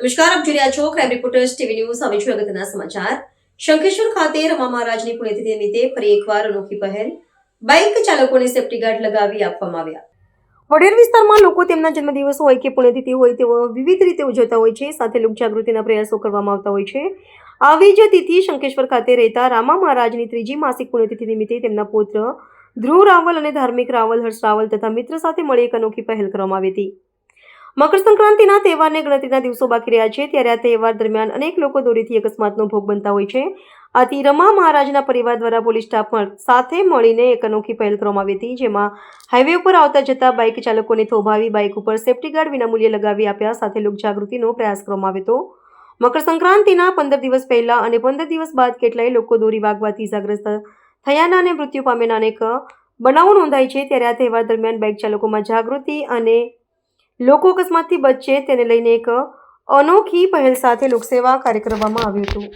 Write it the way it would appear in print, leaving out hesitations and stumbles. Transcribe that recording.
નમસ્કાર, આપ જોઈ રહ્યા છો ક્રાઇમ રિપોર્ટર્સ ટીવી ન્યૂઝ. હવે જોઈએ અગત્યના સમાચાર. શંખેશ્વર ખાતે રમા મહારાજની પુણ્યતિથિ નિમિત્તે ફરી એકવાર અનોખી પહેલ. બાઇક ચાલકોને સેફ્ટી ગાર્ડ લગાવી આપવામાં આવ્યા. વઢેર વિસ્તારમાં લોકો તેમના જન્મદિવસ હોય કે પુણ્યતિથિ હોય તેઓ વિવિધ રીતે ઉજવતા હોય છે. સાથે લોકજાગૃતિના પ્રયાસો કરવામાં આવતા હોય છે. આવી જ તિથિ શંખેશ્વર ખાતે રહેતા રામા મહારાજની ત્રીજી માસિક પુણ્યતિથિ નિમિત્તે તેમના પુત્ર ધ્રુવ રાવલ અને ધાર્મિક રાવલ હર્ષ રાવલ તથા મિત્ર સાથે મળી એક અનોખી પહેલ કરવામાં આવી હતી. મકર સંક્રાંતિના તહેવારને ગણતરીના દિવસો બાકી રહ્યા છે ત્યારે આ તહેવાર દરમિયાન અનેક લોકો દોરીથી અકસ્માતનો ભોગ બનતા હોય છે. આથી રમા મહારાજના પરિવાર દ્વારા પોલીસ સ્ટાફ સાથે મળીને એક અનોખી પહેલ કરવામાં આવી હતી, જેમાં હાઈવે ઉપર આવતા જતા બાઇક ચાલકોને થોભાવી બાઇક ઉપર સેફ્ટી ગાર્ડ વિનામૂલ્યે લગાવી આપ્યા. સાથે લોકજાગૃતિનો પ્રયાસ કરવામાં આવ્યો હતો. મકર સંક્રાંતિના 15 દિવસ પહેલા અને 15 દિવસ બાદ કેટલાય લોકો દોરી વાગવાથી ઇજાગ્રસ્ત થયાના અને મૃત્યુ પામ્યાના અનેક બનાવો નોંધાય છે. ત્યારે આ તહેવાર દરમિયાન બાઇક ચાલકોમાં જાગૃતિ અને લોકો અકસ્માતથી બચે તેને લઈને એક અનોખી પહેલ સાથે લોકસેવા કાર્ય કરવામાં આવ્યું હતું.